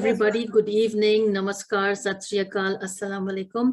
everybody, good evening, namaskar, sat shri akal, assalamu alaikum.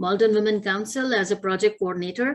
Malden Women Council as a project coordinator.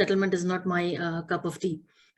settlement is not my cup of tea.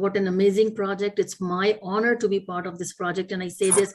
what an amazing project. It's my honor to be part of this project and I say this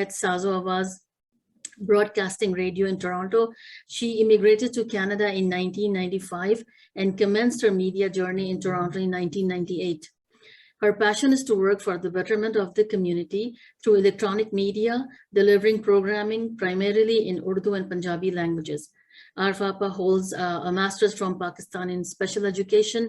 at Sazo Awaz Broadcasting Radio in Toronto. She immigrated to Canada in 1995 and commenced her media journey in Toronto in 1998. Her passion is to work for the betterment of the community through electronic media, delivering programming primarily in Urdu and Punjabi languages. Arfa Appa holds a master's from Pakistan in special education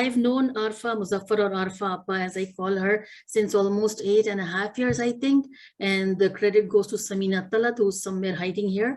I've known Arfa Muzaffar or Arfa Appa as I call her since almost 8.5 years I think, and the credit goes to Samina Talat who's somewhere hiding here.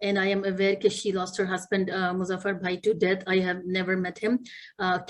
and I am aware that she lost her husband Muzaffar bhai to death. I have never met him.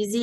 easy.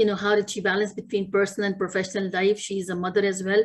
you know how did she balance between personal and professional life. She is a mother as well.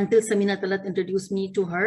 until Samina Talat introduced me to her.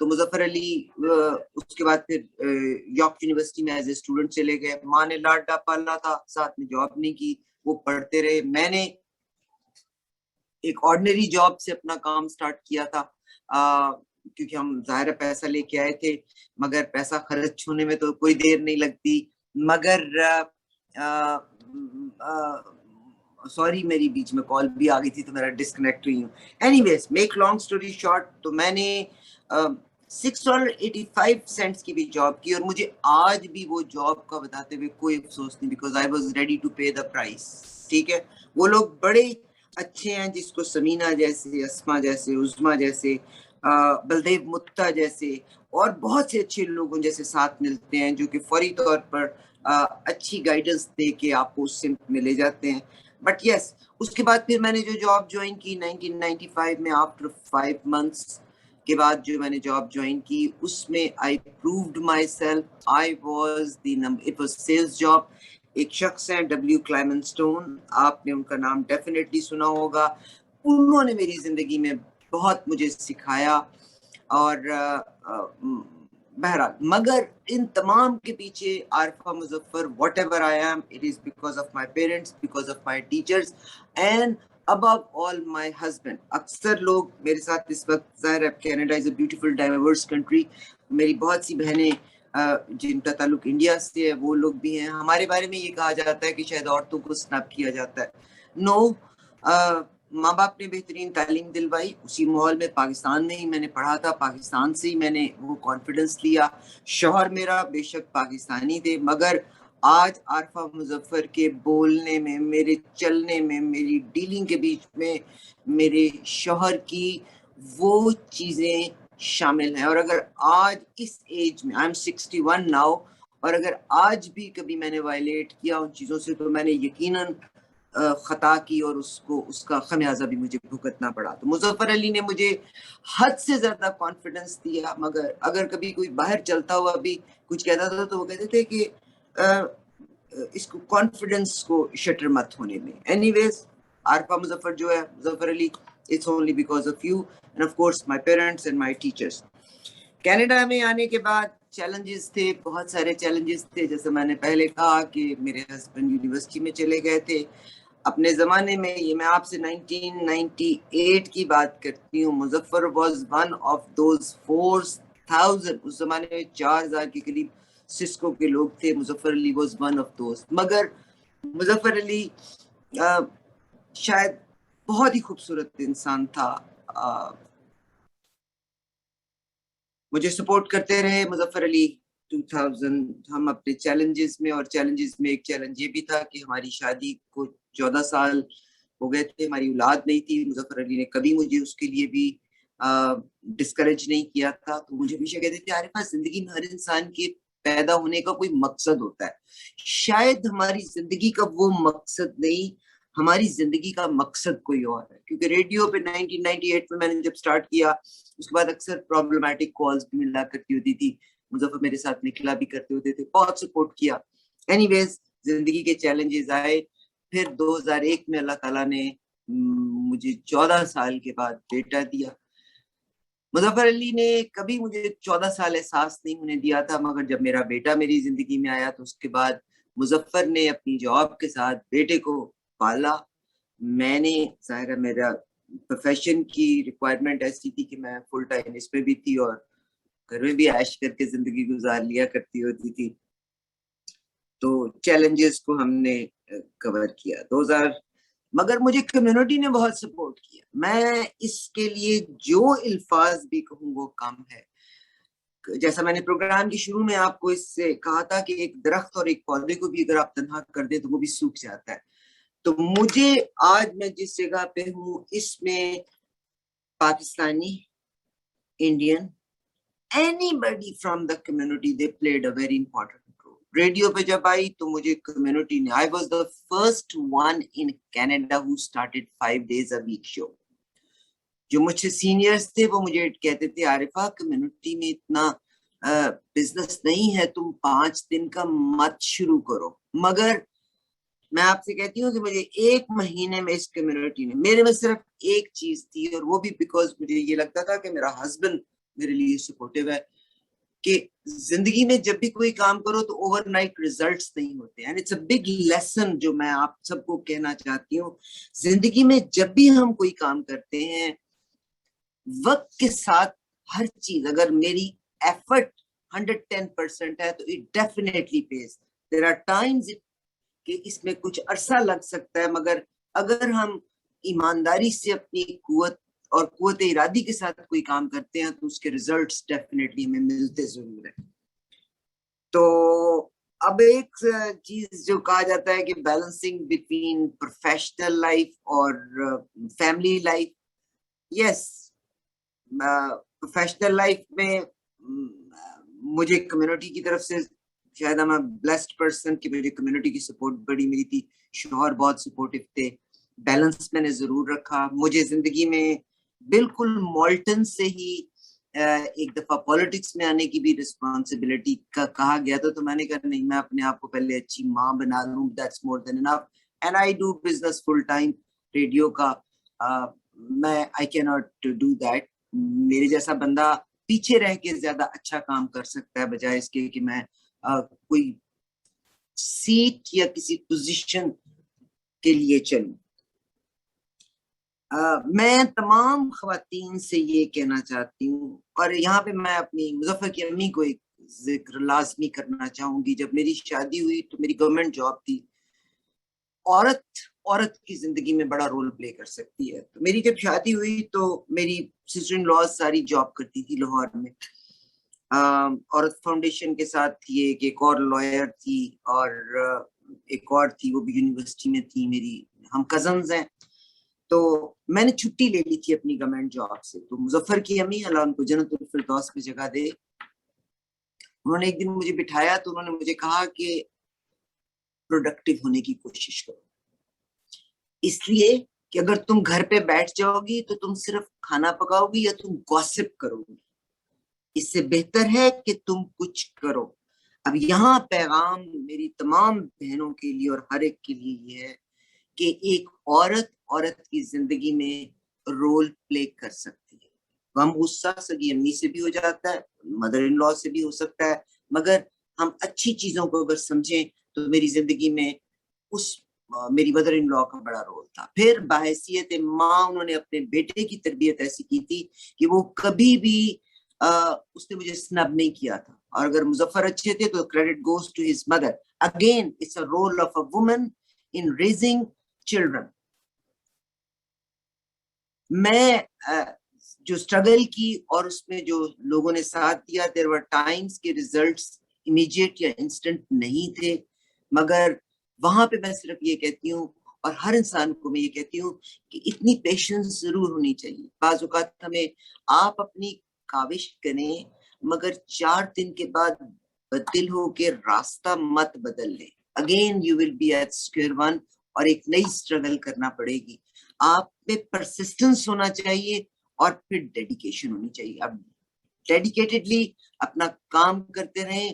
تو مظفر علی اس کے بعد پھر York university میں as a student چلے گئے. ماں نے لاڈا پالا تھا, ساتھ میں جاب نہیں کی, وہ پڑھتے رہے. میں نے ایک آرڈنری جاب سے اپنا کام سٹارٹ کیا تھا, کیونکہ ہم ظاہر پیسہ لے کے آئے تھے, مگر پیسہ خرچ ہونے میں تو کوئی دیر نہیں لگتی. مگر سوری میری بیچ میں کال بھی آ گئی تھی تو میرا ڈسکنیکٹ ہوئی ہوں. اینی ویز میک لانگ اسٹوری شارٹ, تو میں نے $6.85 کی بھی جاب کی, اور مجھے آج بھی وہ جاب کا بتاتے ہوئے کوئی افسوس نہیں, because I was ready to pay the prize. ٹھیک ہے, وہ لوگ بڑے اچھے ہیں جس کو سمینا جیسے, اسما جیسے, عظما جیسے, بلدیو متا جیسے اور بہت سے اچھے لوگوں جیسے ساتھ ملتے ہیں, جو کہ فوری طور پر اچھی گائیڈنس دے کے آپ کو اس سمت میں لے جاتے ہیں. بٹ یس, اس کے بعد پھر میں نے جو جاب جوائن کی 1995 میں, آفٹر 5 months کے بعد جو میں نے جاب جوائن کی, اس میں I proved myself. I was the number, it was sales job. ایک شخص ہیں ڈبلیو کلائمن اسٹون, آپ نے ان کا نام ڈیفینیٹلی سنا ہوگا. انہوں نے میری زندگی میں بہت مجھے سکھایا, اور بہرحال مگر ان تمام کے پیچھے Arifa Muzaffar, what ever I am, it is because of my parents, because of my teachers, and above all my husband. اکثر لوگ میرے ساتھ اس وقت, ظاہر ہے Canada is a beautiful diverse country, میری بہت سی بہنیں جن کا تعلق انڈیا سے ہے وہ لوگ بھی ہیں. ہمارے بارے میں یہ کہا جاتا ہے کہ شاید عورتوں کو سنب کیا جاتا ہے. نو, ماں باپ نے بہترین تعلیم دلوائی, اسی ماحول میں پاکستان میں ہی میں نے پڑھا تھا, پاکستان سے ہی میں نے وہ کانفیڈنس لیا. شوہر میرا بے شک پاکستانی تھے, مگر آج عارفہ مظفر کے بولنے میں, میرے چلنے میں, میری ڈیلنگ کے بیچ میں میرے شوہر کی وہ چیزیں شامل ہیں. اور اگر آج اس ایج میں, آئی ایم 61 ناؤ, اور اگر آج بھی کبھی میں نے وائلیٹ کیا ان چیزوں سے تو میں نے یقیناً خطا کی, اور اس کا خمیازہ بھی مجھے بھگتنا پڑا. تو مظفر علی نے مجھے حد سے زیادہ کانفیڈنس دیا, مگر اگر کبھی کوئی باہر چلتا ہوا بھی کچھ کہتا تھا تو وہ کہتے تھے کہ اس کو کانفیڈنس کو شٹر مت ہونے میں. اینی ویز عارفہ مظفر جو ہے, Muzaffar Ali, it's only because of you and of course my parents and my teachers. Canada میں آنے کے بعد چیلنجز تھے, بہت سارے چیلنجز تھے. جیسے میں نے پہلے کہا کہ میرے ہسبینڈ یونیورسٹی میں چلے گئے تھے. اپنے زمانے میں, یہ میں آپ سے 1998 کی بات کرتی ہوں, Muzaffar was one of those 4,000, اس زمانے میں 4,000 کے قریب سسکو کے لوگ تھے. مظفر علی واز ون آف دوز. مگر مظفر علی شاید بہت ہی خوبصورت انسان تھا, مجھے سپورٹ کرتے رہے. مظفر علی 2000 ہم اپنے چیلنجز میں, اور چیلنجز میں ایک چیلنج یہ بھی تھا کہ ہماری شادی کو 14 سال ہو گئے تھے, ہماری اولاد نہیں تھی. مظفر علی نے کبھی مجھے اس کے لیے بھی ڈسکریج نہیں کیا تھا. تو مجھے ہمیشہ کہتے تھے عارفہ, زندگی میں ہر انسان کے پیدا ہونے کا کوئی مقصد ہوتا ہے, شاید ہماری زندگی کا وہ مقصد نہیں, ہماری زندگی کا مقصد کوئی اور ہے. کیونکہ ریڈیو پہ 1998 میں میں نے جب سٹارٹ کیا, اس کے بعد اکثر پرابلمٹک کالز بھی ملا کرتی ہوتی تھی, مظفر میرے ساتھ نکلا بھی کرتے ہوتے تھے, بہت سپورٹ کیا. اینی ویز زندگی کے چیلنجز آئے. پھر 2001 میں اللہ تعالیٰ نے مجھے 14 سال کے بعد بیٹا دیا. مظفر علی نے کبھی مجھے 14 سال احساس نہیں ہونے دیا تھا, مگر جب میرا بیٹا میری زندگی میں آیا تو اس کے بعد مظفر نے اپنی جاب کے ساتھ بیٹے کو پالا. میں نے, ظاہر ہے میرا پروفیشن کی ریکوائرمنٹ ایسی تھی کہ میں فل ٹائم اس میں بھی تھی, اور گھر میں بھی عائش کر کے زندگی گزار لیا کرتی ہوتی تھی. تو چیلنجز کو ہم نے کور کیا 2000. مگر مجھے کمیونٹی نے بہت سپورٹ کیا. میں اس کے لیے جو الفاظ بھی کہوں وہ کم ہے. جیسا میں نے پروگرام کے شروع میں آپ کو اس سے کہا تھا کہ ایک درخت اور ایک پودے کو بھی اگر آپ تنہا کر دیں تو وہ بھی سوکھ جاتا ہے. تو مجھے آج میں جس جگہ پہ ہوں, اس میں Pakistani, Indian, anybody from the community, they played a very important role. Radio پہ جب آئی تو مجھے کمیونٹی نے, I was the first one in Canada who started 5 days a week show. جو مجھ سے سینئرز تھے وہ مجھے کہتے تھے عارفہ کمیونٹی میں اتنا بزنس نہیں ہے, تم 5 دن کا مت شروع کرو. مگر میں آپ سے کہتی ہوں کہ مجھے 1 مہینے میں اس کمیونٹی نے, میرے میں صرف ایک چیز تھی, اور وہ بھی بیکاز مجھے یہ لگتا تھا کہ میرا ہسبینڈ میرے لیے سپورٹیو ہے کہ زندگی میں جب بھی کوئی کام کرو تو اوور نائٹ ریزلٹس نہیں ہوتے. And it's a big lesson جو میں آپ سب کو کہنا چاہتی ہوں. زندگی میں جب بھی ہم کوئی کام کرتے ہیں وقت کے ساتھ ہر چیز, اگر میری ایفرٹ 110% ہے تو it definitely pays. There are times کہ اس میں کچھ عرصہ لگ سکتا ہے, مگر اگر ہم ایمانداری سے اپنی قوت اور قوت ارادی کے ساتھ کوئی کام کرتے ہیں تو اس کے ریزلٹس ڈیفینیٹلی ہمیں ملتے ضرور ہیں. تو اب ایک چیز جو کہا جاتا ہے کہ بیلنسنگ بٹوین پروفیشنل لائف اور فیملی لائف. یس, پروفیشنل لائف میں مجھے کمیونٹی کی طرف سے شاید میں بلیسڈ پرسن کہ مجھے کمیونٹی کی سپورٹ بڑی ملی تھی. شوہر بہت سپورٹیو تھے. بیلنس میں نے ضرور رکھا. مجھے زندگی میں بالکل مولٹن سے ہی ایک دفعہ پالیٹکس میں آنے کی بھی رسپانسبلٹی کا کہا گیا تھا, تو میں نے کہا نہیں, میں اپنے آپ کو پہلے اچھی ماں بنا لوں, that's more than enough. And I do business full time radio کا. میں آئی کی ناٹ ڈو دیٹ. میرے جیسا بندہ پیچھے رہ کے زیادہ اچھا کام کر سکتا ہے بجائے اس کے کہ میں کوئی سیٹ یا کسی پوزیشن کے لیے چلوں. میں تمام خواتین سے یہ کہنا چاہتی ہوں, اور یہاں پہ میں اپنی مظفر کی امی کو ایک ذکر لازمی کرنا چاہوں گی. جب میری شادی ہوئی تو میری گورنمنٹ جاب تھی. عورت کی زندگی میں بڑا رول پلے کر سکتی ہے. تو میری جب شادی ہوئی تو میری سسٹر ان لاز ساری جاب کرتی تھی لاہور میں. عورت فاؤنڈیشن کے ساتھ تھی, ایک اور لائر تھی, اور ایک اور تھی وہ بھی یونیورسٹی میں تھی, میری ہم کزنز ہیں. تو میں نے چھٹی لے لی تھی اپنی گورنمنٹ جاب سے. تو مظفر کی امی, اللہ ان کو جنت الفردوس میں جگہ دے, انہوں نے ایک دن مجھے بٹھایا تو انہوں نے مجھے کہا کہ پروڈکٹیو ہونے کی کوشش کرو, اس لیے کہ اگر تم گھر پہ بیٹھ جاؤ گی تو تم صرف کھانا پکاؤ گی یا تم گوسپ کرو گی. اس سے بہتر ہے کہ تم کچھ کرو. اب یہاں پیغام میری تمام بہنوں کے لیے اور ہر ایک کے لیے یہ ہے کہ ایک عورت کی زندگی میں رول پلے کر سکتی ہے. غم غصہ سگی امی سے بھی ہو جاتا ہے, مدر ان لا سے بھی ہو سکتا ہے, مگر ہم اچھی چیزوں کو اگر سمجھیں تو میری زندگی میں میری مدر ان لا کا بڑا رول تھا. پھر بحیثیت ماں انہوں نے اپنے بیٹے کی تربیت ایسی کی تھی کہ وہ کبھی بھی اس نے مجھے سنب نہیں کیا تھا. اور اگر مظفر اچھے تھے تو credit goes to his mother. Again it's a role of a woman in raising children. میں جو اسٹرگل کی اور اس میں جو لوگوں نے ساتھ دیا, دیر ور ٹائمز کے ریزلٹس امیڈیٹ یا انسٹنٹ نہیں تھے, مگر وہاں پہ میں صرف یہ کہتی ہوں اور ہر انسان کو میں یہ کہتی ہوں کہ اتنی پیشنس ضرور ہونی چاہیے. بعض اوقات ہمیں آپ اپنی کاوش کریں مگر 4 دن کے بعد بدل ہو کے راستہ مت بدل لیں. Again you will be at square one اور ایک نئی اسٹرگل کرنا پڑے گی. آپ پہ پرسسٹنس ہونا چاہیے اور پھر ڈیڈیکیشن ہونی چاہیے. اب ڈیڈیکیٹڈلی اپنا کام کرتے رہیں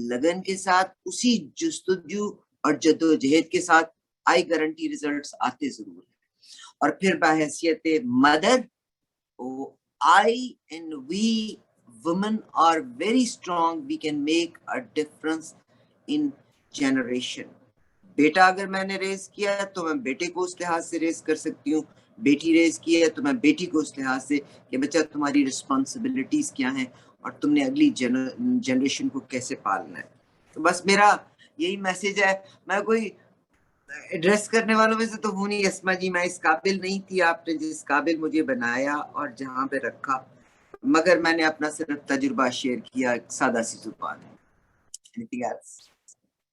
لگن کے ساتھ, اسی جستجو اور جدوجہد کے ساتھ, آئی گارنٹی ریزلٹس آتے ضرور ہیں. اور پھر بحیثیت mother, I and we women are very strong. We can make a difference in generation. بیٹا اگر میں نے ریز کیا تو میں بیٹے کو اس لحاظ سے ریز کر سکتی ہوں, بیٹی ریز کی ہے تو میں بیٹی کو اس لحاظ سے کہ بچہ تمہاری رسپانسبلٹیز کیا ہیں اور تم نے اگلی جنریشن کو کیسے پالنا ہے. تو بس میرا یہی میسج ہے. میں کوئی ایڈریس کرنے والوں میں سے تو ہوں نہیں اسما جی, میں اس قابل نہیں تھی. آپ نے جس قابل مجھے بنایا اور جہاں پہ رکھا, مگر میں نے اپنا صرف تجربہ شیئر کیا ایک سادہ سی زبان ہے.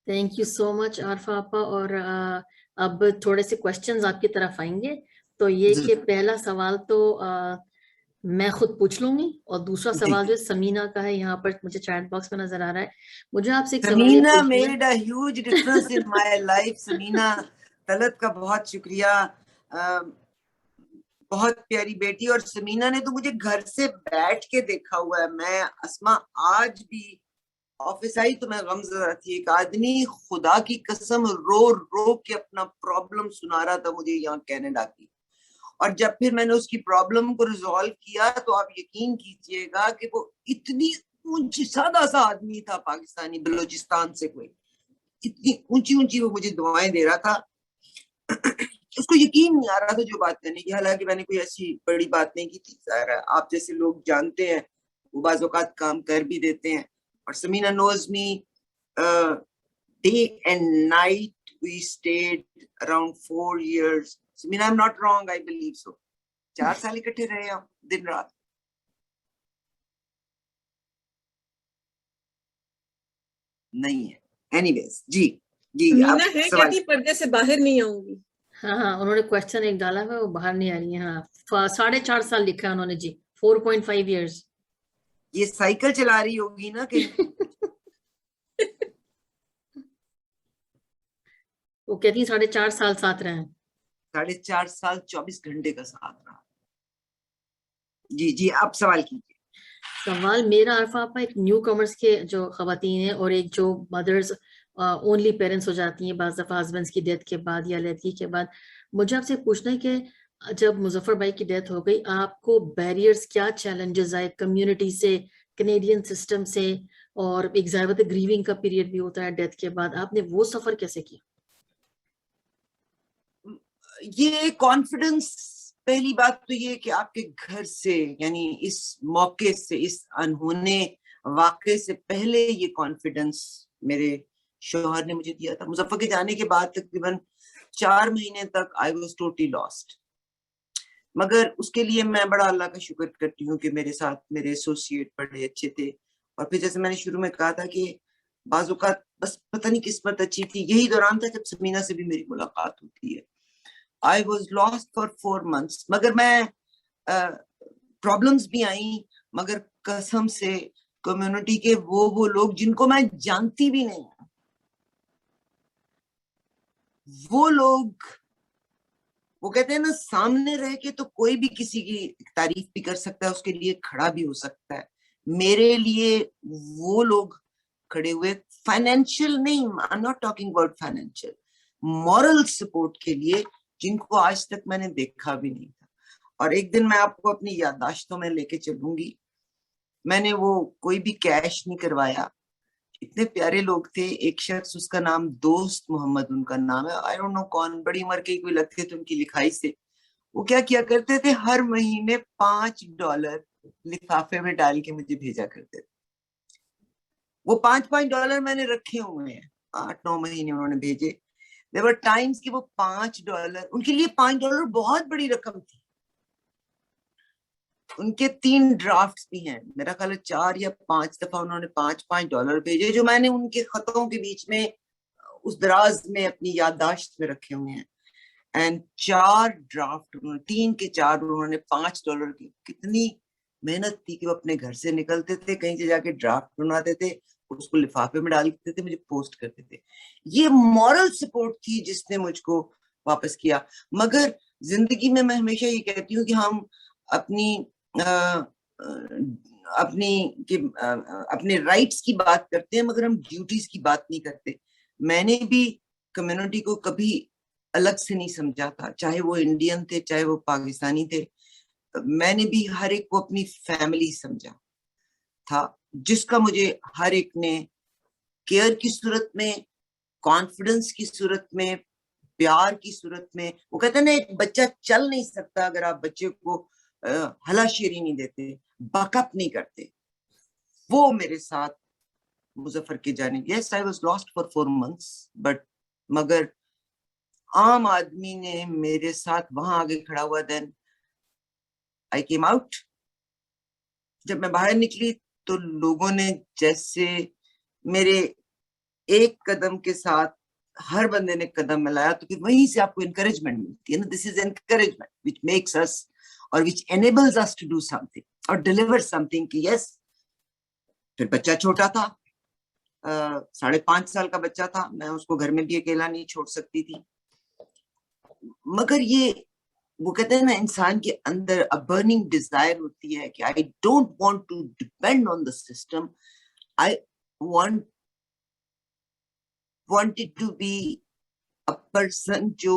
تھینک یو سو مچ عارفہ آپا. اور اب تھوڑے سے کوشچنز آپ کی طرف آئیں گے. تو یہ کہ پہلا سوال تو میں خود پوچھ لوں گی, اور دوسرا سوال جو سمینہ کا ہے یہاں پر مجھے چیٹ باکس میں نظر آ رہا ہے. مجھے آپ سے ایک سوال Samina made a huge difference in my life. Samina Talat کا بہت شکریہ, بہت پیاری بیٹی. اور سمینہ نے تو مجھے گھر سے بیٹھ کے دیکھا ہوا ہے. میں اسما آج بھی آفس آئی تو میں غمزدہ تھی. ایک آدمی خدا کی قسم رو رو کے اپنا پرابلم سنا رہا تھا مجھے یہاں کینیڈا کی, اور جب پھر میں نے اس کی پرابلم کو ریزالو کیا تو آپ یقین کیجئے گا کہ وہ اتنی اونچی سادہ سا آدمی تھا پاکستانی بلوچستان سے، کوئی اتنی اونچی اونچی وہ مجھے دعائیں دے رہا تھا، اس کو یقین نہیں آ رہا تھا جو بات کرنے کی، حالانکہ میں نے کوئی ایسی بڑی بات نہیں کی تھی. ظاہر ہے آپ جیسے لوگ جانتے ہیں وہ بعض اوقات کام کر بھی دیتے ہیں. اور سمینا نوز می day and night we stayed around 4 years. Samina, I'm not wrong, I believe so. 4 سال اکٹھے رہے ہم دن رات. نہیں ہے اینی ویز. جی جی مینا ہے کہتی پردے سے باہر نہیں آؤں گی. ہاں ہاں انہوں نے کوشچن ایک ڈالا ہے وہ باہر نہیں آ رہی ہیں. ہاں 4.5 سال لکھا ہے انہوں نے جی. 4.5 years. یہ سائیکل چلا رہی ہوگی نا کہیں. وہ کہتی ہیں 4.5 سال ساتھ رہے ہیں. 4.5 سال 24 گھنٹے کا ساتھ رہا. جی جی آپ سوال کیجیے. سوال میرا عرفہ آپا ایک نیو کمرز کے جو خواتین ہیں اور ایک جو مدرز اونلی پیرنٹس ہو جاتی ہیں بعض دفعہ ہسبینڈس کی ڈیتھ کے بعد یا علیحدگی کے بعد، مجھے آپ سے پوچھنا ہے کہ جب مظفر بھائی کی ڈیتھ ہو گئی آپ کو بیریئرز کیا چیلنجز آئے کمیونٹی سے، کینیڈین سسٹم سے، اور ایک ظاہر گریونگ کا پیریڈ بھی ہوتا ہے ڈیتھ کے بعد، آپ نے وہ سفر کیسے کیا؟ یہ کانفیڈنس، پہلی بات تو یہ کہ آپ کے گھر سے، یعنی اس موقع سے، اس انہونے واقعے سے پہلے یہ کانفیڈنس میرے شوہر نے مجھے دیا تھا. مظفر کے جانے کے بعد تقریباً 4 مہینے تک I was totally lost. مگر اس کے لیے میں بڑا اللہ کا شکر کرتی ہوں کہ میرے ساتھ میرے ایسوسیٹ بڑے اچھے تھے. اور پھر جیسے میں نے شروع میں کہا تھا کہ بعض اوقات بس پتہ نہیں قسمت اچھی تھی، یہی دوران تھا جب سمینا سے بھی میری ملاقات ہوتی ہے. I was lost for 4 months. مگر میں پرابلمز بھی آئیں، مگر قسم سے کمیونٹی کے وہ لوگ جن کو میں جانتی بھی نہیں، وہ لوگ، وہ کہتے ہیں نا سامنے رہ کے تو کوئی بھی کسی کی تعریف بھی کر سکتا ہے، اس کے لیے کھڑا بھی ہو سکتا ہے. میرے لیے وہ لوگ کھڑے ہوئے، فائنینشیل نہیں، I'm not talking about financial, moral support کے لیے، جن کو آج تک میں نے دیکھا بھی نہیں تھا. اور ایک دن میں آپ کو اپنی یادداشتوں میں لے کے چلوں گی، میں نے وہ کوئی بھی کیش نہیں کروایا. اتنے پیارے لوگ تھے. ایک شخص، اس کا نام دوست محمد ان کا نام ہے، آئی ڈونٹ نو کون، بڑی عمر کے کوئی لگتے تھے ان کی لکھائی سے. وہ کیا کرتے تھے، ہر مہینے $5 لفافے میں ڈال کے مجھے بھیجا کرتے تھے. وہ $5 میں نے رکھے ہوئے ہیں، 8-9 مہینے انہوں نے بھیجے. There were times کہ وہ $5، ان کے لیے $5 بہت بڑی رقم تھی. ان کے 3 ڈرافٹس بھی ہیں، میرا خیال ہے 4 یا 5 دفعہ انہوں نے $5 بھیجے، جو میں نے ان کے خطوں کے بیچ میں اس دراز میں اپنی یادداشت میں رکھے ہوئے ہیں. اینڈ 4 ڈرافٹ، 3 کے 4 انہوں نے $5 کی. کتنی محنت تھی کہ وہ اپنے گھر سے نکلتے تھے، کہیں سے جا کے ڈرافٹ بنواتے تھے، اس کو لفافے میں ڈال دیتے تھے، مجھے پوسٹ کرتے تھے. یہ مورل سپورٹ تھی جس نے مجھ کو واپس کیا. مگر زندگی میں ہمیشہ یہ کہتی ہوں کہ ہم اپنے رائٹس کی بات کرتے ہیں مگر ہم ڈیوٹیز کی بات نہیں کرتے. میں نے بھی کمیونٹی کو کبھی الگ سے نہیں سمجھا تھا، چاہے وہ انڈین تھے چاہے وہ پاکستانی تھے. میں نے بھی ہر ایک کو اپنی فیملی سمجھا تھا، جس کا مجھے ہر ایک نے کیئر کی صورت میں، کانفیڈنس کی صورت میں، پیار کی صورت میں. وہ کہتے ہیں نا ایک بچہ چل نہیں سکتا اگر آپ بچے کو ہلا شیری نہیں دیتے، باک اپ نہیں کرتے. وہ میرے ساتھ مظفر کے جانے. Yes, I was lost for 4 months, but مگر عام آدمی نے میرے ساتھ وہاں آگے کھڑا ہوا. Then I came out. جب میں باہر نکلی تو لوگوں نے جیسے میرے ایک قدم کے ساتھ ہر بندے نے قدم ملایا، تو پھر وہیں سے آپ کو انکریجمنٹ ملتی ہے نا. دس از انکریجمنٹ which makes us اور which enables us to do something اور deliver something. کہ یس، پھر بچہ چھوٹا تھا، 5.5 سال کا بچہ تھا، میں اس کو گھر میں بھی اکیلا نہیں چھوڑ سکتی تھی. مگر یہ وہ کہتے ہیں نا انسان کے اندر برننگ ڈیزائر ہوتی ہے کہ I don't want to depend on the system. I wanted to be a person جو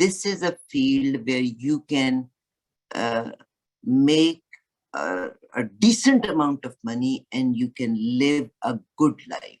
this is a field where you can make a decent amount of money and you can live a good life.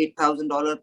$8,000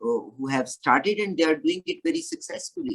who have started and they are doing it very successfully.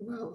Wow.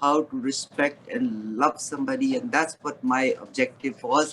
how to respect and love somebody, and that's what my objective was.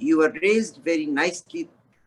You are raised very nicely.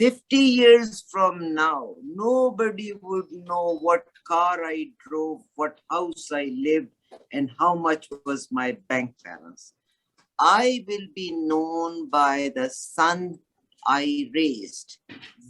50 years from now nobody would know what car I drove, what house I lived, and how much was my bank balance. I will be known by the son I raised.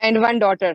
And one daughter.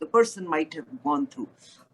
the person might have gone through.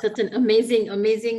such an amazing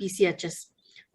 PCHS,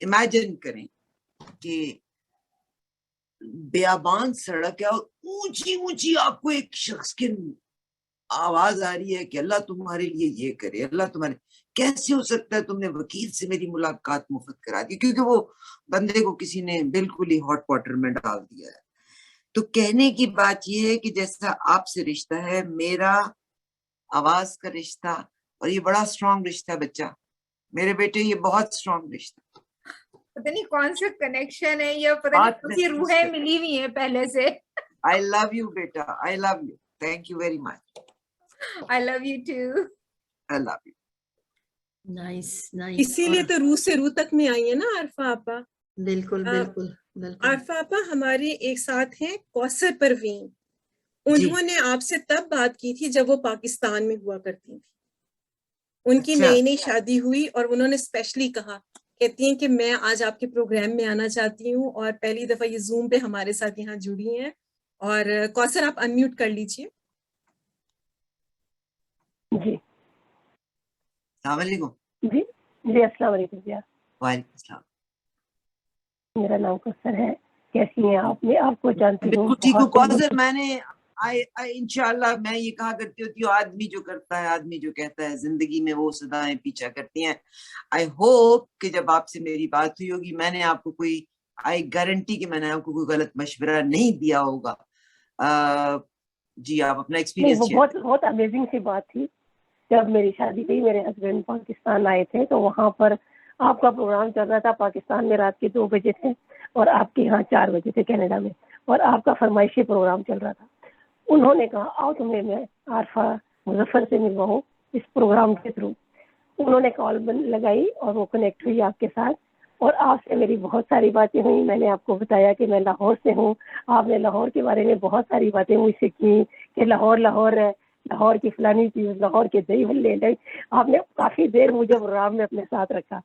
imagine کریں کہ بیابان سڑک ہے اور اونچی اونچی آپ کو ایک شخص کی آواز آ رہی ہے کہ اللہ تمہارے لیے یہ کرے, اللہ تمہارے, کیسے ہو سکتا ہے تم نے وکیل سے میری ملاقات مفت کرا دی, کیونکہ وہ بندے کو کسی نے بالکل ہی ہاٹ واٹر میں ڈال دیا ہے. تو کہنے کی بات یہ ہے کہ جیسا آپ سے رشتہ ہے, میرا آواز کا رشتہ, اور یہ بڑا اسٹرانگ رشتہ ہے بچہ, میرے بیٹے یہ بہت اسٹرانگ رشتہ, پتہ نہیں کون سا کنیکشن ہے, یا پتہ نہیں کون سی روحیں ملی ہوئی ہیں پہلے سے. I love you beta, I love you, thank you very much. I love you too. I love you. Nice nice. اسی لیے تو روح سے روح تک میں آئی ہے نا عارفہ آپا. بالکل بالکل بالکل. عارفہ آپا ہمارے ایک ساتھ ہیں کوثر پروین, انہوں نے آپ سے تب بات کی تھی جب وہ پاکستان میں ہوا کرتی تھی. ان کی نئی نئی شادی ہوئی اور انہوں نے اسپیشلی کہا, کہتی ہیں کہ میں آج آپ کے پروگرام میں آنا چاہتی ہوں, اور پہلی دفعہ یہ زوم پہ ہمارے ساتھ یہاں جڑی ہیں. اور کوثر آپ انمیوٹ کر لیجئے. جی السلام علیکم. جی جی السلام علیکم. جی وعلیکم السلام. میرا نام کوثر ہے. کیسی ہیں آپ؟ میں آپ کو جانتی ہوں. بالکل ٹھیک ہوں کوثر. میں نے انشاءاللہ میں یہ کہا کرتی ہوتی ہوں, آدمی جو کرتا ہے, آدمی جو کہتا ہے, زندگی میں وہ صدایں پیچھا کرتی ہیں. آئی ہوپ کہ جب آپ سے میری بات ہوئی ہوگی, میں نے آپ کو کوئی, آئی گارنٹی کہ میں نے آپ کو کوئی غلط مشورہ نہیں دیا ہوگا. جی آپ اپنا ایکسپیرینس. وہ بہت امیزنگ سی بات تھی. جب میری شادی ہوئی, میرے ہسبینڈ پاکستان آئے تھے, تو وہاں پر آپ کا پروگرام چل رہا تھا. پاکستان میں رات کے 2 بجے تھے اور آپ کے یہاں 4 بجے تھے کینیڈا میں, اور آپ کا فرمائشی پروگرام چل رہا تھا. انہوں نے کہا آؤ تمہیں میں عارفہ مظفر سے ملواؤں اس پروگرام کے تھرو. انہوں نے کال لگائی اور وہ کنیکٹ ہوئی آپ کے ساتھ, اور آپ سے میری بہت ساری باتیں ہوئی. میں نے آپ کو بتایا کہ میں لاہور سے ہوں. آپ نے لاہور کے بارے میں بہت ساری باتیں مجھ سے کی کہ لاہور ہے, لاہور کی فلانی چیز, لاہور کے دہی بھلے. آپ نے کافی دیر مجھے پروگرام میں اپنے ساتھ رکھا,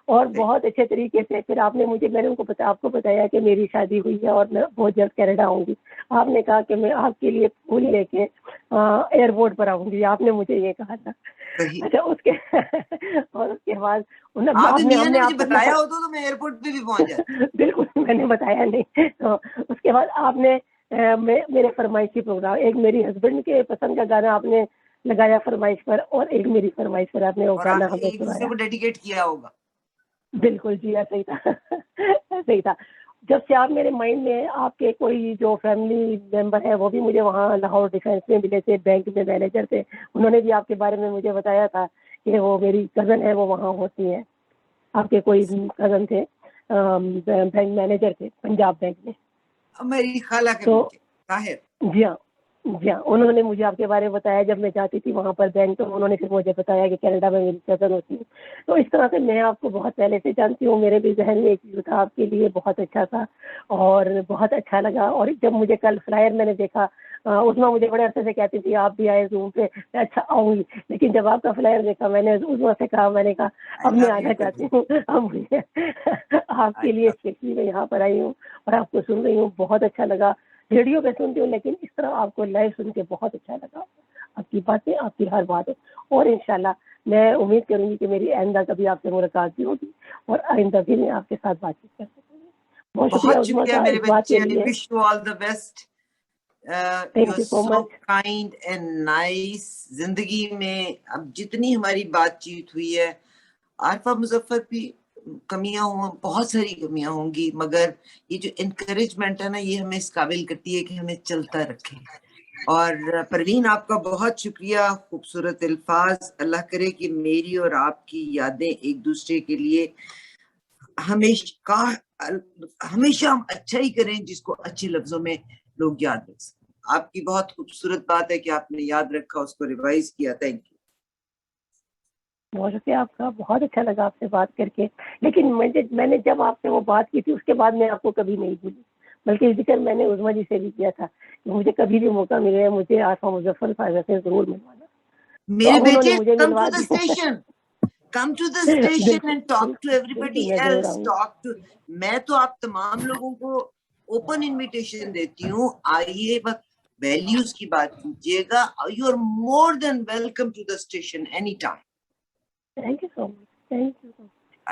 اور بہت اچھے طریقے سے. پھر آپ نے میں نے آپ کو بتایا کہ میری شادی ہوئی ہے اور میں بہت جلد کینیڈا آؤں گی. آپ نے کہا کہ میں آپ کے لیے پھول لے کے ایئرپورٹ پر آؤں گی. آپ نے مجھے یہ کہا تھا. اچھا اور اس کے بعد آپ نے مجھے بتایا ہوتا تو میں ایئرپورٹ پہ بھی پہنچ جاتا. بالکل میں نے بتایا نہیں. تو اس کے بعد آپ نے میرے فرمائشی پروگرام, ایک میری ہسبینڈ کے پسند کا گانا آپ نے لگایا فرمائش پر, اور ایک میری فرمائش پر آپ نے وہ گانا ہمیں سنایا. ڈیڈیکیٹ کیا ہوگا. بالکل جی ایسا ہی تھا, صحیح تھا. جب سے آپ میرے مائنڈ میں, آپ کے کوئی جو فیملی ممبر ہے وہ بھی مجھے وہاں لاہور ڈیفینس میں ملے تھے, بینک میں مینیجر تھے. انہوں نے بھی آپ کے بارے میں مجھے بتایا تھا کہ وہ میری کزن ہے, وہ وہاں ہوتی ہیں. آپ کے کوئی کزن تھے, بینک مینیجر تھے پنجاب بینک میں. میری خالہ کے طاہر. جی ہاں جی ہاں, انہوں نے مجھے آپ کے بارے میں بتایا. جب میں جاتی تھی وہاں پر بینک, تو انہوں نے پھر مجھے بتایا کہ کینیڈا میں میری کزن ہوتی ہے. تو اس طرح سے میں آپ کو بہت پہلے سے جانتی ہوں. میرے بھی ذہن میں ایک چیز تھا آپ کے لیے بہت اچھا تھا, اور بہت اچھا لگا. اور جب مجھے کل فلائر میں نے دیکھا, اس میں مجھے بڑے عرصے سے کہتی تھی آپ بھی آئے زوم پہ, اچھا آؤں گی. لیکن جب آپ کا فلائر دیکھا, میں نے اس سے کہا, میں نے کہا اب میں آنا چاہتی ہوں. اب مجھے آپ کے لیے اسپیشلی میں یہاں پر آئی ہوں اور آپ کو سن رہی ہوں. بہت اچھا لگا. ریڈیو پہ سنتی ہوں, لیکن اس طرح آپ کو لائیو سن کے بہت اچھا لگا. آپ کی باتیں, آپ کی ہر بات ہے. اور انشاءاللہ میں امید کروں گی کہ میری آئندہ کبھی آپ سے ملاقات بھی ہوگی, اور آئندہ بھی میں آپ کے ساتھ بات چیت کر سکوں گی. بہت شکریہ میرے بچے. wish you all the best. Thank you so much. kind and nice. زندگی میں اب جتنی ہماری بات چیت ہوئی ہے, عارفہ مظفر بھی کمیاں ہوں, بہت ساری کمیاں ہوں گی, مگر یہ جو انکریجمنٹ ہے نا, یہ ہمیں اس قابل کرتی ہے کہ ہمیں چلتا رکھیں. اور پروین آپ کا بہت شکریہ, خوبصورت الفاظ. اللہ کرے کہ میری اور آپ کی یادیں ایک دوسرے کے لیے ہمیشہ ہم اچھا ہی کریں, جس کو اچھے لفظوں میں لوگ یاد رکھ سکیں. آپ کی بہت خوبصورت بات ہے کہ آپ نے یاد رکھا, اس کو ریوائز کیا. Thank you. بہت شکریہ آپ کا, بہت اچھا لگا آپ سے بات کر کے. لیکن میں نے جب آپ سے وہ بات کی تھی, اس کے بعد میں آپ کو کبھی نہیں بھولی, بلکہ ذکر میں نے عظمیٰ جی سے بھی کیا تھا کہ مجھے کبھی بھی موقع ملے مجھے عارفہ مظفر صاحبہ سے ضرور ملوانا. میرے بیٹے, come to the station. Come to the station and talk to everybody else. میں تو آپ تمام لوگوں کو اوپن انویٹیشن دیتی ہوں, آئیے بس ویلیوز کی بات کیجیے گا. You are more than welcome to the station any time. Thank you so much. Thank you.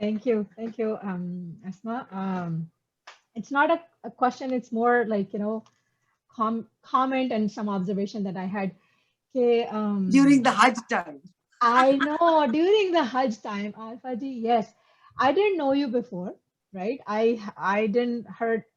Thank you, Asma. It's not a question; it's more like, you know, comment and some observation that I had. During the Hajj time. I know, during the Hajj time, Alpha Ji, yes, I didn't know you before, right? I didn't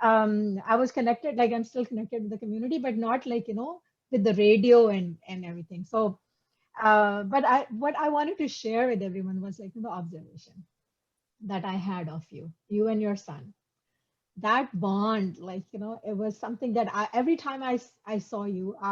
I was connected, like I'm still connected with the community, but not like, you know, with the radio and everything. So, but what I wanted to share with everyone was like the observation that I had of you and your son. That bond, like, you know, it was something that every time I saw you,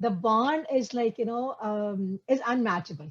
The bond is like, you know, is unmatchable.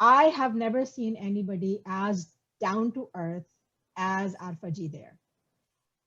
I have never seen anybody as down to earth as Arfa ji there.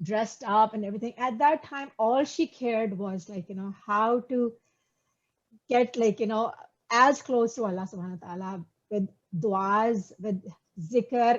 dressed up and everything. At that time, all she cared was like, you know, how to get like, you know, as close to Allah subhanahu wa ta'ala with duas, with zikr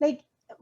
like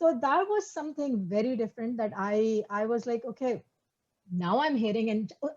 So that was something very different that I was like, okay, now I'm hearing. And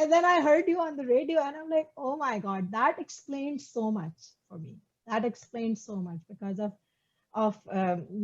And then I heard you on the radio and I'm like, oh my God, that explained so much for me. That explained so much because of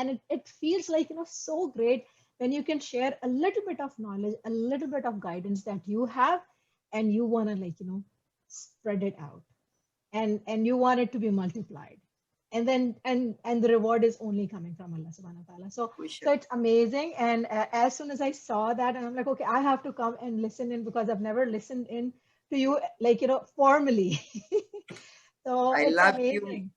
and it feels like, you know, so great when you can share a little bit of knowledge, a little bit of guidance that you have, and you want to like, you know, spread it out, and you want it to be multiplied, and then and the reward is only coming from Allah subhanahu wa ta'ala. So it's amazing. And as soon as I saw that, and I'm like, okay, I have to come and listen in because I've never listened in to you, like, you know, formally. So I it's love amazing. You.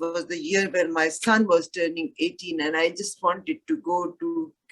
was the year when my son was turning 18 and I just wanted to go to,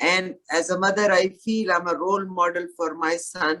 And as a mother, I feel I'm a role model for my son.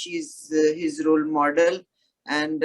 She is his role model. And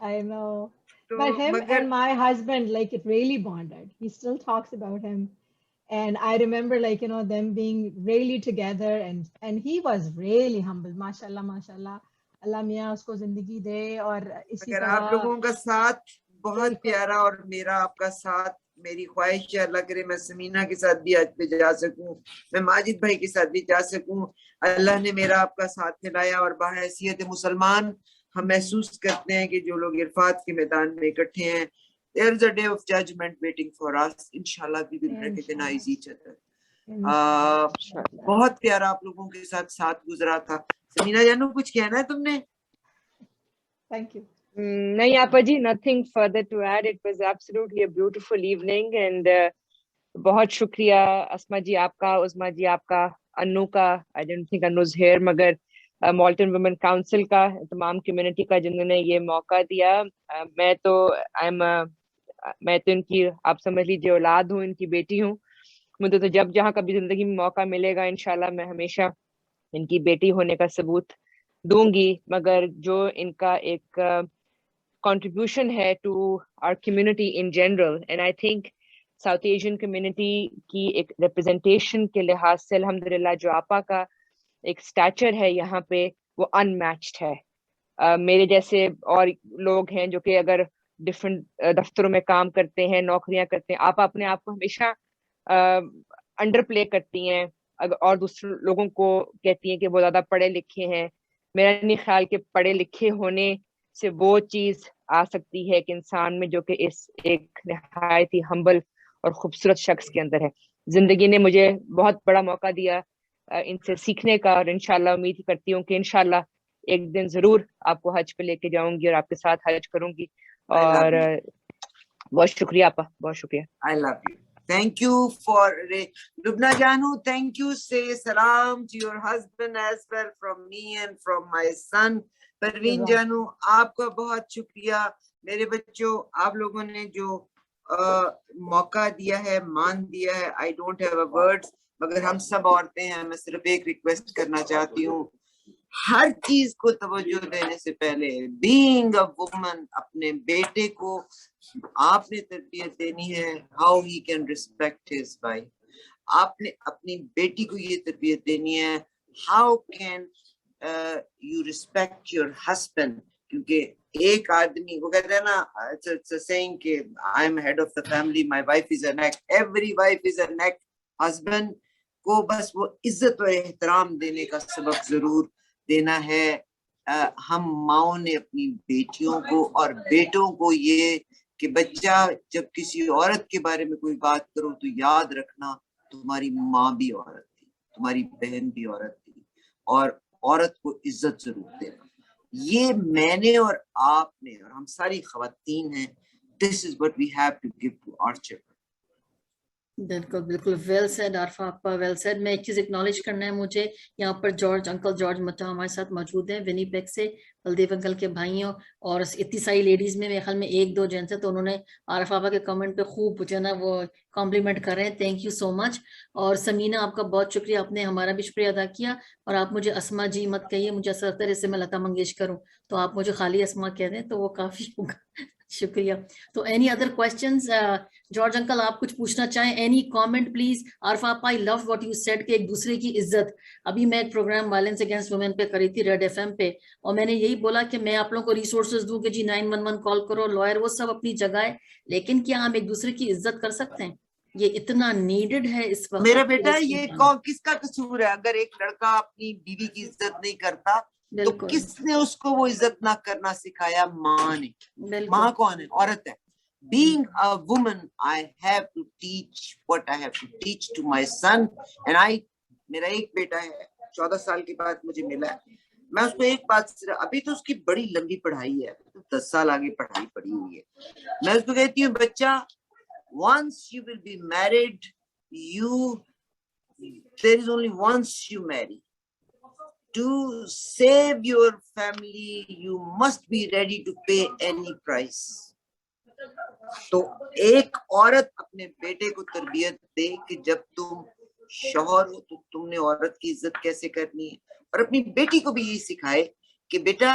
I know. But him مگر and my husband, like it really bonded. He still talks about him. And I remember like, you know, them being really together and he was really humble. MashaAllah, MashaAllah. Allah Miyan usko zindagi de aur isi اگر آپ tarah لوگوں کا ساتھ بہت بالکل پیارا اور میرا آپ کا ساتھ میری خواہش ہے اللہ کرے میں سمینہ کے ساتھ بھی حج پہ جا سکوں, میں ماجد بھائی کے ساتھ بھی جا سکوں. اللہ نے میرا آپ کا ساتھ ملایا اور بحیثیت مسلمان ہم محسوس کرتے ہیں کہ جو لوگ عرفات کے میدان میں اکٹھے ہیں, there is a day of judgment waiting for us. Inshallah we will recognize each other. بہت پیارا آپ لوگوں کے ساتھ گزرا تھا. سمینہ جانو کچھ کہنا ہے تم نے؟ Thank you. نہیں آپا جی, nothing further to add. It was absolutely a beautiful evening and بہت شکریہ اسما جی آپ کا, عظما جی آپ کا, انو کا, I don't think Anu's here, مگر مالٹن ویمن کاؤنسل کا, تمام کمیونٹی کا جنہوں نے یہ موقع دیا. میں تو ان کی آپ سمجھ لیجیے اولاد ہوں, ان کی بیٹی ہوں. مجھے تو جب جہاں کبھی زندگی میں موقع ملے گا انشاءاللہ میں ہمیشہ ان کی بیٹی ہونے کا ثبوت دوں گی. مگر جو ان کا ایک contribution ہے to our community in general, and I think South Asian community کی ایک representation کے لحاظ سے الحمدللہ جو آپا کا ایک stature ہے یہاں پہ وہ unmatched ہے. میرے جیسے اور لوگ ہیں جو کہ اگر different دفتروں میں کام کرتے ہیں, نوکریاں کرتے ہیں, آپا اپنے آپ کو ہمیشہ انڈر پلے کرتی ہیں اور دوسرے لوگوں کو کہتی ہیں کہ وہ زیادہ پڑھے لکھے ہیں. میرا نہیں خیال کہ پڑھے لکھے ہونے سے وہ چیز آ سکتی ہے کہ انسان میں جو کہ اس ایک نہایت ہی ہمبل اور خوبصورت شخص کے اندر ہے. زندگی نے مجھے بہت بڑا موقع دیا ان سے سیکھنے کا, اور انشاءاللہ امید کرتی ہوں کہ انشاءاللہ ایک دن ضرور آپ کو حج پہ لے کے جاؤں گی اور آپ کے ساتھ حج کروں گی. اور بہت شکریہ آپا, بہت شکریہ. I love you. Thank you for Lubna Janu. Thank you. Say salam to your husband as well from me and from my son. Parveen Janu, آپ کا بہت شکریہ. میرے بچوں, آپ لوگوں نے جو موقع دیا ہے, مان دیا ہے, I don't have a words. مگر ہم سب عورتیں ہیں, میں صرف ایک ریکویسٹ کرنا چاہتی ہوں, ہر چیز کو توجہ دینے سے پہلے being a woman اپنے بیٹے کو آپ نے تربیت دینی ہے how he can respect his wife. آپ نے اپنی بیٹی کو یہ تربیت دینی ہے how can you respect your husband. کیونکہ ایک آدمی وہ کہتے ہیں نا, it's a saying کہ I'm head of the family, my wife is a neck. Every wife is a neck. husband کو بس وہ عزت و احترام دینے کا سبق ضرور دینا ہے. ہم ماؤں نے اپنی بیٹیوں کو اور بیٹوں کو یہ کہ بچہ جب کسی عورت کے بارے میں کوئی بات کرو تو یاد رکھنا تمہاری ماں بھی عورت تھی, تمہاری بہن بھی عورت تھی, اور عورت کو عزت ضرور دینا. یہ میں نے اور آپ نے اور ہم ساری خواتین ہیں. This is what we have to give to our children. بالکل بالکل, ویل سیڈ عارفہ آپا, ویل سیڈ. میں ایک چیز اکنالج کرنا ہے مجھے, یہاں پر انکل جارج مٹا ہمارے ساتھ موجود ہیں ونی پیگ سے, بلدیو انکل کے بھائیوں, اور اتنی ساری لیڈیز میں میرے خیال میں ایک دو جینٹس ہیں, تو انہوں نے عارفہ آپا کے کمنٹ پہ خوب جو ہے نا وہ کمپلیمنٹ کر رہے ہیں. تھینک یو سو مچ. اور سمینہ آپ کا بہت شکریہ, آپ نے ہمارا بھی شکریہ ادا کیا. اور آپ مجھے اسما جی مت کہیے, مجھے ایسا لگتا ہے جیسے میں لتا منگیشکر ہوں, تو آپ مجھے خالی اسما کہہ دیں تو وہ کافی ہوگا. شکریہ. تو any other questions, George uncle آپ کچھ پوچھنا چاہیں؟ Any comment please. عارفہ آپا, I love what you said کہ ایک دوسرے کی عزت. ابھی میں ایک پروگرام وائلنس اگینسٹ وومن پہ کری تھی ریڈ ایف ایم پہ, اور میں نے یہی بولا کہ میں آپ لوگوں کو ریسورسز دوں کہ جی 911 کال کرو, لائر, وہ سب اپنی جگہ ہے, لیکن کیا ہم ایک دوسرے کی عزت کر سکتے ہیں؟ یہ اتنا نیڈڈ ہے اس وقت. میرا بیٹا یہ کس کا قصور ہے؟ اگر ایک لڑکا اپنی بیوی کی عزت نہیں کرتا تو کس نے اس کو وہ عزت نہ کرنا سکھایا؟ ماں نے. ماں کون ہے؟ عورت ہے. Being a woman, I have to teach what I have to teach to my son. And میرا ایک بیٹا ہے, 14 سال کے بعد مجھے ملا ہے. میں اس کو ایک بات, ابھی تو اس کی بڑی لمبی پڑھائی ہے, 10 سال آگے پڑھائی پڑی ہوئی ہے. میں اس کو کہتی ہوں, بچہ, once you will be married, there is only once you marry. To save your family, you must be ready to pay any price. تو ایک عورت اپنے بیٹے کو تربیت دے کہ جب تم شوہر ہو تو تم نے عورت کی عزت کیسے کرنی ہے, اور اپنی بیٹی کو بھی یہی سکھائے کہ بیٹا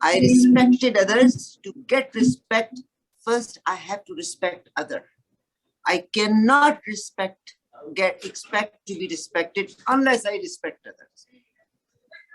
I respected others. To get respect, first I have to respect other. I cannot expect to be respected unless I respect others.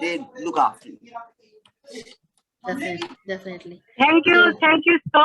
They look after you. Definitely. Thank you so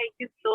thank you so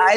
I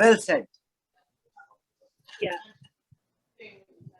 well said।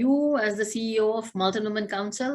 you as the CEO of Malta Women Council?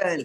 girl।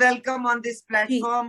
welcome on this platform।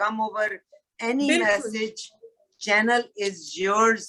come over any message, channel is yours,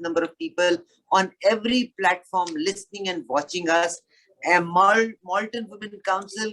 number of people on every platform listening and watching us। Malton Women Council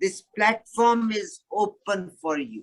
this platform is open for you।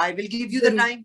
I will give you the time।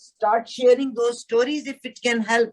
Start sharing those stories if it can help।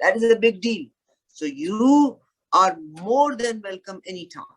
that is a big deal। So you are more than welcome anytime।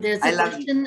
There's a question,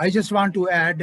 I just want to add,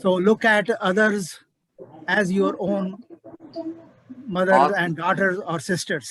So look at others as your own mothers and daughters or sisters.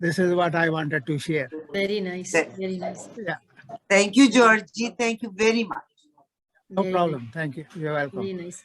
this is what I wanted to share. Very nice, very nice. Yeah, Thank you, George ji. Thank you very much. no Very problem. Thank you. You're welcome. Very nice.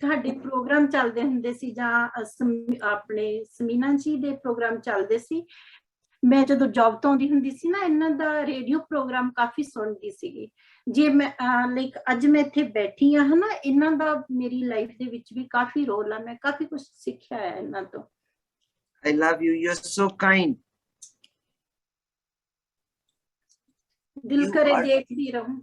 ਤੁਹਾਡੇ programme ਚੱਲਦੇ ਹੁੰਦੇ ਸੀ ਜਾਂ ਆਪਣੇ ਸਮੀਨਾ ਜੀ ਦੇ programme ਚੱਲਦੇ ਸੀ, ਮੈਂ ਜਦੋਂ ਜੌਬ ਤੋਂ ਆਉਂਦੀ ਹੁੰਦੀ ਸੀ ਨਾ, ਇਹਨਾਂ ਦਾ ਰੇਡੀਓ ਪ੍ਰੋਗਰਾਮ ਕਾਫੀ ਸੁਣਦੀ ਸੀਗੀ. ਜੇ ਮੈਂ ਲਾਈਕ ਅੱਜ ਮੈਂ ਇੱਥੇ ਬੈਠੀ ਆ ਹਨਾ, ਇਹਨਾਂ ਦਾ ਮੇਰੀ ਲਾਈਫ ਦੇ ਵਿੱਚ ਵੀ ਕਾਫੀ ਰੋਲ ਆ. ਮੈਂ ਕਾਫੀ ਕੁਝ ਸਿੱਖਿਆ ਹੈ ਇਹਨਾਂ ਤੋਂ. I love you. You're so kind. ਦਿਲ ਕਰੇ ਦੇਖਦੀ ਰਹੂੰ.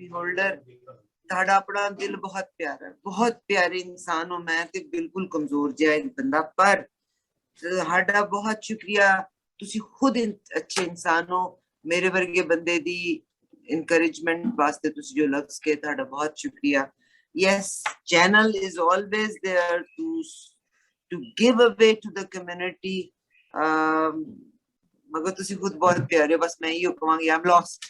beholder. ਤੁਹਾਡਾ ਆਪਣਾ ਦਿਲ ਬਹੁਤ ਪਿਆਰਾ ਹੈ, ਬਹੁਤ ਪਿਆਰੇ ਇਨਸਾਨ ਹੋ. ਮੈਂ ਤੇ ਬਿਲਕੁਲ ਕਮਜ਼ੋਰ ਜਿਹਾ ਬੰਦਾ, ਪਰ ਤੁਹਾਡਾ ਬਹੁਤ ਸ਼ੁਕਰੀਆ. ਤੁਸੀਂ ਖੁਦ ਅੱਛੇ ਇਨਸਾਨ ਹੋ. ਮੇਰੇ ਵਰਗੇ ਬੰਦੇ ਦੀ ਇਨਕਰੇਜਮੈਂਟ ਵਾਸਤੇ ਤੁਸੀਂ ਜੋ ਲਫ਼ਜ਼ ਕਹੇ, ਤੁਹਾਡਾ ਬਹੁਤ ਸ਼ੁਕਰੀਆ. Yes, channel is always there to give away to the community. ਮਗਰ ਤੁਸੀਂ ਖੁਦ ਬਹੁਤ ਪਿਆਰੇ ਹੋ. ਬਸ ਮੈਂ ਇਹੋ ਕਹਾਂਗੀ, ਆਮ ਲੌਸਟ.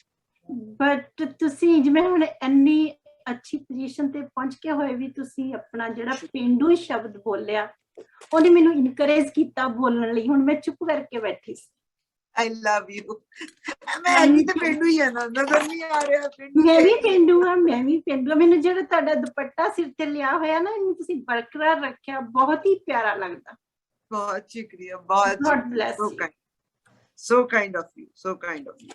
ਬਟ ਤੁਸੀਂ ਜਿਵੇਂ ਹੁਣ ਇੰਨੀ ਅੱਛੀ ਪੋਜੀਸ਼ਨ ਤੇ ਪਹੁੰਚ ਕੇ ਹੋਏ ਵੀ ਤੁਸੀਂ ਆਪਣਾ ਜਿਹੜਾ ਪੇਂਡੂ ਸ਼ਬਦ ਬੋਲਿਆ, ਉਹਨੇ ਮੈਨੂੰ ਇਨਕਰੇਜ ਕੀਤਾ ਬੋਲਣ ਲਈ. ਹੁਣ ਮੈਂ ਚੁੱਪ ਕਰਕੇ ਬੈਠੀ ਸੀ. I love you. ਮੈਂ ਵੀ ਤਾਂ ਪੇਂਡੂ ਹੀ ਆ ਨਾ, ਨਜ਼ਰ ਨਹੀਂ ਆ ਰਿਹਾ ਪੇਂਡੂ. ਮੈਂ ਵੀ ਪੇਂਡੂ ਹਾਂ, ਮੈਂ ਵੀ ਪੇਂਡੂ. ਮੈਨੂੰ ਜਿਹੜਾ ਤੁਹਾਡਾ ਦੁਪੱਟਾ ਸਿਰ ਤੇ ਲਿਆ ਹੋਇਆ ਨਾ, ਇਹਨੂੰ ਤੁਸੀਂ ਬਰਕਰਾਰ ਰੱਖਿਆ, ਬਹੁਤ ਹੀ ਪਿਆਰਾ ਲੱਗਦਾ. ਬਹੁਤ ਸ਼ੁਕਰੀਆ, ਬਹੁਤ. God bless you. So kind of you, so kind of you.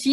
she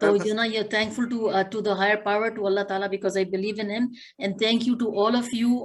So you're thankful to the higher power, to Allah Taala, because I believe in him. And thank you to all of you.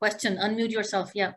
question, unmute yourself. Yeah.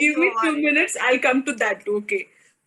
Give me 2 minutes, I'll come to that too. Okay.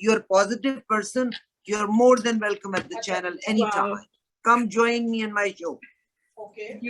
You're a positive person. You're more than welcome at the channel anytime. Wow. Come join me in my show. Okay.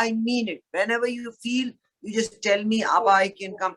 I mean it. Whenever you feel, you just tell me, Abba, I can come.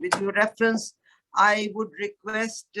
with your reference, I would request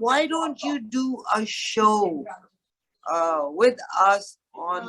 why don't you do a show with us on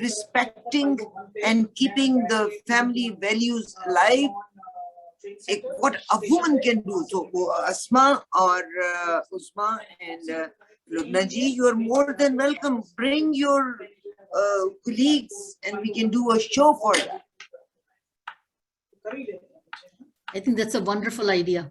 respecting and keeping the family values alive, what a woman can do. So Asma or Usma and Lubna ji, you are more than welcome. Bring your colleagues and we can do a show for that. I think that's a wonderful idea.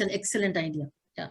an excellent idea. Yeah.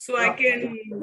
so I can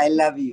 I love you.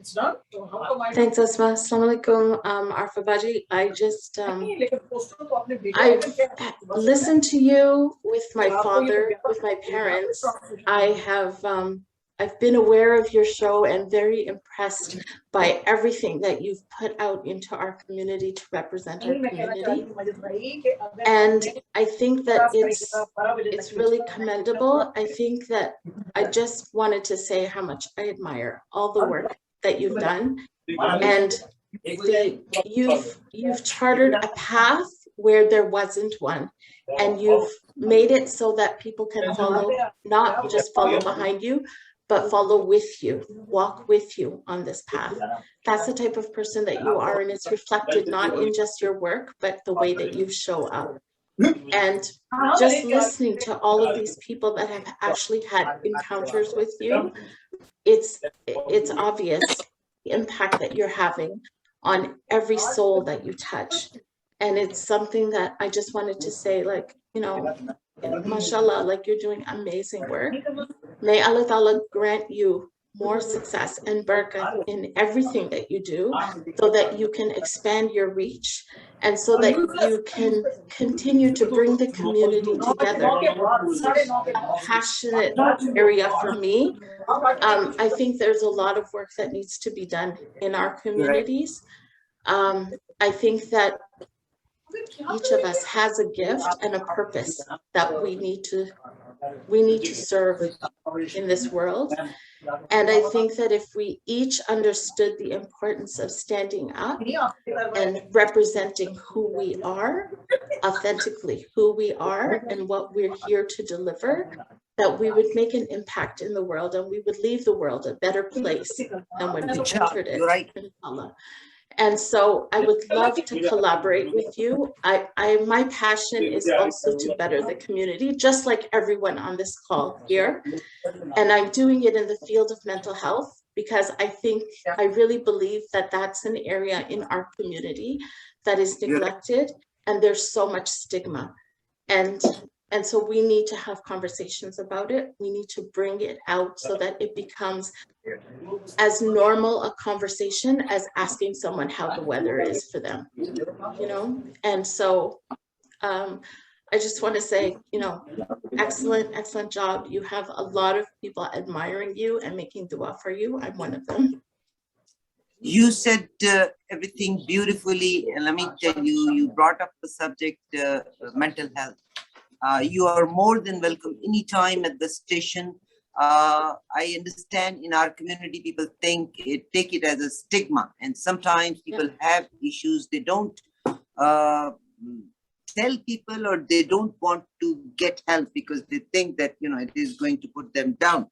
It's done. Thanks, Asma. Assalamu alaikum, Arfa Baji. I just I listened to you with my father, with my parents. I've been aware of your show and very impressed by everything that you've put out into our community to represent our community. And I think that it's really commendable. I think that I just wanted to say how much I admire all the work that you've done, and you've chartered a path where there wasn't one. And you've made it so that people can follow, not just follow behind you, but follow with you, walk with you on this path. That's the type of person that you are, and it's reflected not in just your work, but the way that you show up. And just listening to all of these people that have actually had encounters with you, it's obvious the impact that you're having on every soul that you touch. And it's something that I just wanted to say, like, you know, mashallah, like you're doing amazing work. May Allah Ta'ala grant you more success and barakah in everything that you do, so that you can expand your reach and so that you can continue to bring the community together. Passionate area for me. I think there's a lot of work that needs to be done in our communities. I think that each of us has a gift and a purpose that we need to serve in this world. And I think that if we each understood the importance of standing up and representing who we are, authentically who we are and what we're here to deliver, that we would make an impact in the world, and we would leave the world a better place than when we entered it. Right. And so I would love to collaborate with you. My passion is also to better the community, just like everyone on this call here. And I'm doing it in the field of mental health, because I really believe that that's an area in our community that is neglected, and there's so much stigma. And so we need to have conversations about it. We need to bring it out so that it becomes as normal a conversation as asking someone how the weather is for them, you know? And so I just want to say, you know, excellent job. You have a lot of people admiring you and making dua for you. I'm one of them. You said everything beautifully, and let me tell you, you brought up the subject mental health. You are more than welcome anytime at the station. I understand in our community, people take it as a stigma, and sometimes people have issues. They don't tell people, or they don't want to get help because they think that, you know, it is going to put them down.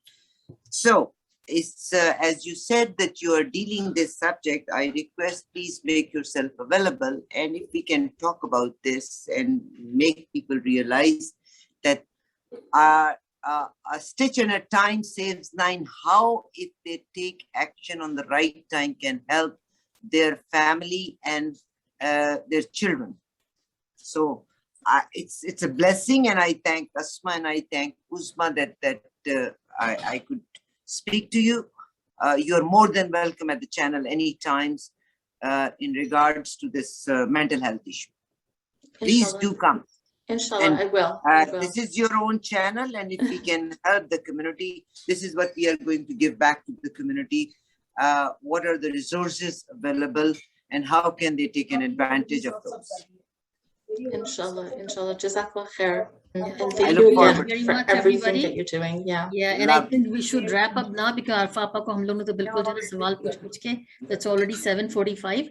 So it's as you said that you are dealing this subject, I request please make yourself available, and if we can talk about this and make people realize that a stitch in a time saves 9, how if they take action on the right time can help their family and their children. So it's a blessing, and I thank Asma and I thank Uzma that I could speak to you. You're more than welcome at the channel any times in regards to this mental health issue. Please Inshallah. do come. Inshallah, And, I will. This is your own channel, and if we can help the community, this is what we are going to give back to the community. What are the resources available, and how can they take an advantage of those? Inshallah, Jazakallah khair. And I thank look you forward. again Very for much, everything everybody. that you're doing. Yeah. Yeah, and I Love. think we should wrap up now because Arfa Appa ko hum log ne to bilkul jo hai sawal puch ke, that's already 7:45.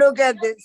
Look at this.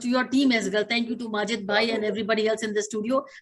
to your team as well. Thank you to Majid bhai and everybody else in the studio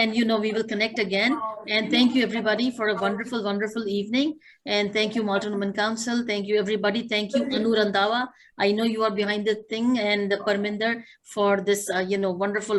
and you know we will connect again. And thank you everybody for a wonderful evening. And thank you Malta Women Council. Thank you everybody. Thank you Anu Randhawa. I know you are behind the thing, and Parminder for this you know wonderful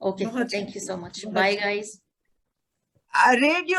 Okay, thank you so much. Bye guys. Radio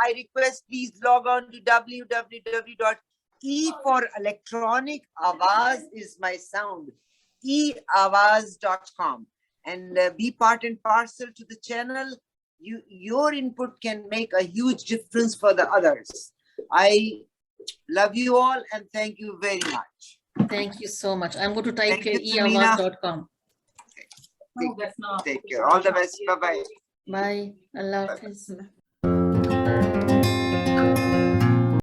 I request please log on to www.e for electronic Awaz is my sound, eawaz.com, and be part and parcel to the channel. your input can make a huge difference for the others. I love you all and thank you very much. Thank you so much. I'm going to type Thank you, Tamina. eawaz.com. Take care. All the best. Bye-bye. Bye. Allah Hafiz.